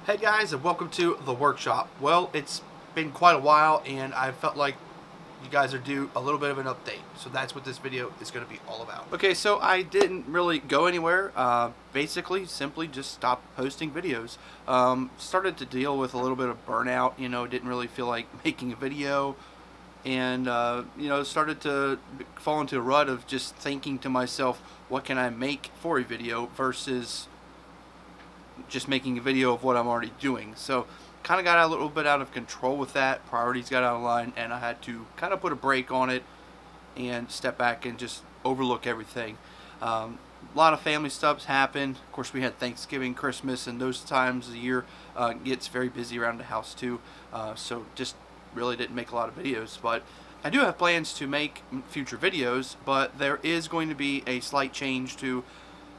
Hey guys, and welcome to the workshop. Well, it's been quite a while and I felt like you guys are due a little bit of an update. So that's what this video is going to be all about. Okay, so I didn't really go anywhere. Basically, simply just stopped posting videos. Started to deal with a little bit of burnout, didn't really feel like making a video. And, started to fall into a rut of just thinking to myself, what can I make for a video versus just making a video of what I'm already doing. So kind of got a little bit out of control with that. Priorities got out of line and I had to kind of put a break on it and step back and just overlook everything. A lot of family stuff's happened. Of course, we had Thanksgiving, Christmas, and those times of the year gets very busy around the house too. So just really didn't make a lot of videos, but I do have plans to make future videos, but there is going to be a slight change to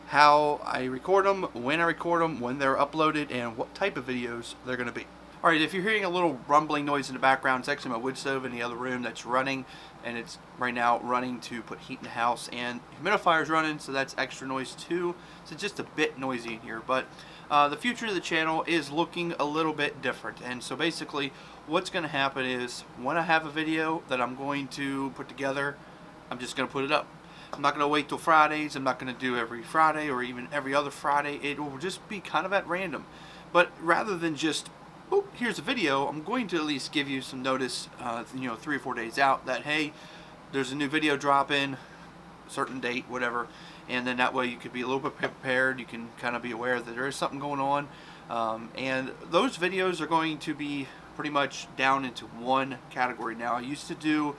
how I record them, when I record them, when they're uploaded, and what type of videos they're going to be. Alright, if you're hearing a little rumbling noise in the background, it's actually my wood stove in the other room that's running, and it's right now running to put heat in the house, and humidifier's running, so that's extra noise too. So it's just a bit noisy in here, but the future of the channel is looking a little bit different. And so basically what's going to happen is when I have a video that I'm going to put together, I'm just going to put it up. I'm not going to wait till Fridays. I'm not going to do every Friday or even every other Friday. It will just be kind of at random. But rather than just, oh, here's a video, I'm going to at least give you some notice, 3 or 4 days out that, hey, there's a new video dropping, certain date, whatever. And then that way you could be a little bit prepared. You can kind of be aware that there is something going on. And those videos are going to be pretty much down into one category now. I used to do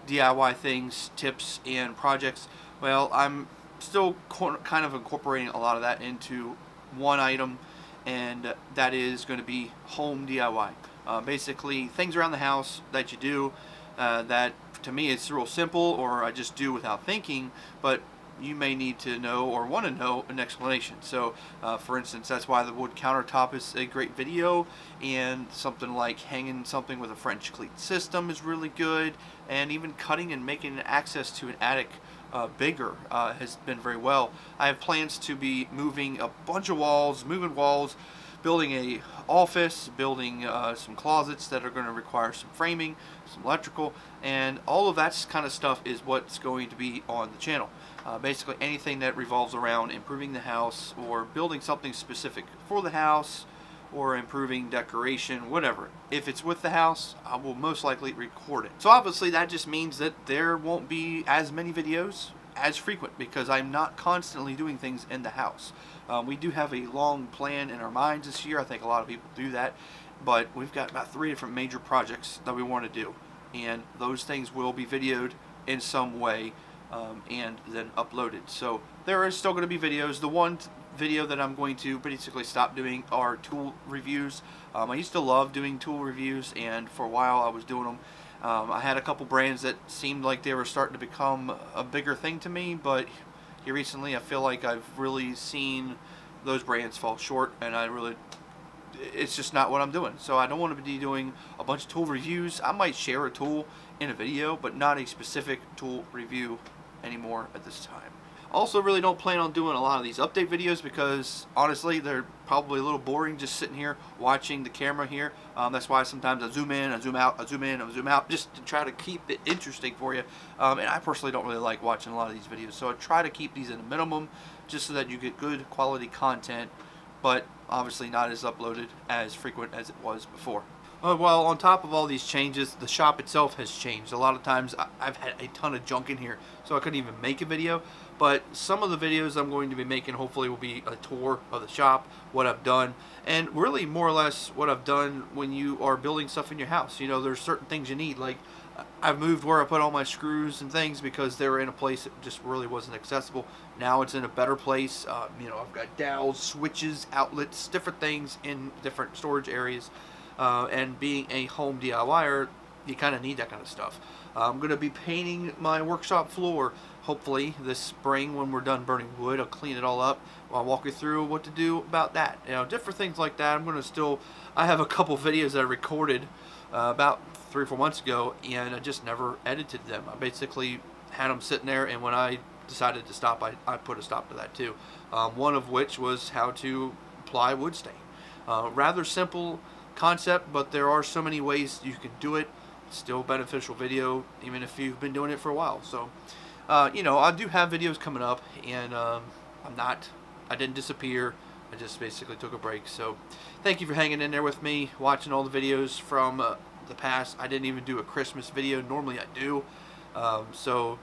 DIY things, tips, and projects. Well, I'm still kind of incorporating a lot of that into one item, and that is going to be home DIY. Basically, things around the house that you do that to me it's real simple, or I just do without thinking, but you may need to know or want to know an explanation. So for instance, that's why the wood countertop is a great video, and something like hanging something with a French cleat system is really good, and even cutting and making access to an attic bigger has been very well. I have plans to be moving a bunch of walls, building a office, building some closets that are going to require some framing, some electrical, and all of that kind of stuff is what's going to be on the channel. Basically anything that revolves around improving the house or building something specific for the house or improving decoration, whatever. If it's with the house, I will most likely record it. So obviously that just means that there won't be as many videos as frequent because I'm not constantly doing things in the house. We do have a long plan in our minds this year. I think a lot of people do that, but we've got about 3 different major projects that we want to do, and those things will be videoed in some way and then uploaded. So there is still going to be videos. The one video that I'm going to basically stop doing are tool reviews. I used to love doing tool reviews, and for a while I was doing them. I had a couple brands that seemed like they were starting to become a bigger thing to me, but here recently I feel like I've really seen those brands fall short, and it's just not what I'm doing. So I don't want to be doing a bunch of tool reviews. I might share a tool in a video, but not a specific tool review anymore at this time. Also, really don't plan on doing a lot of these update videos because honestly they're probably a little boring just sitting here watching the camera here. That's why sometimes I zoom in, I zoom out, I zoom in, I zoom out, just to try to keep it interesting for you. And I personally don't really like watching a lot of these videos, so I try to keep these at a minimum just so that you get good quality content, but obviously not as uploaded as frequent as it was before. Well, on top of all these changes, the shop itself has changed. A lot of times I've had a ton of junk in here, so I couldn't even make a video. But some of the videos I'm going to be making hopefully will be a tour of the shop, what I've done, and really more or less what I've done when you are building stuff in your house. There's certain things you need. Like I've moved where I put all my screws and things because they were in a place that just really wasn't accessible. Now it's in a better place. I've got dowels, switches, outlets, different things in different storage areas. And being a home DIYer, you kind of need that kind of stuff. I'm going to be painting my workshop floor hopefully this spring when we're done burning wood. I'll clean it all up. I'll walk you through what to do about that. Different things like that. I have a couple videos that I recorded about 3 or 4 months ago, and I just never edited them. I basically had them sitting there, and when I decided to stop, I put a stop to that too. One of which was how to apply wood stain. Rather simple concept, but there are so many ways you can do it. Still beneficial video, even if you've been doing it for a while. So, you know, I do have videos coming up, and I didn't disappear. I just basically took a break. So, thank you for hanging in there with me, watching all the videos from the past. I didn't even do a Christmas video. Normally I do. So,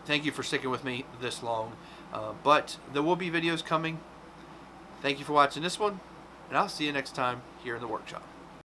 thank you for sticking with me this long. But there will be videos coming. Thank you for watching this one, and I'll see you next time here in the workshop.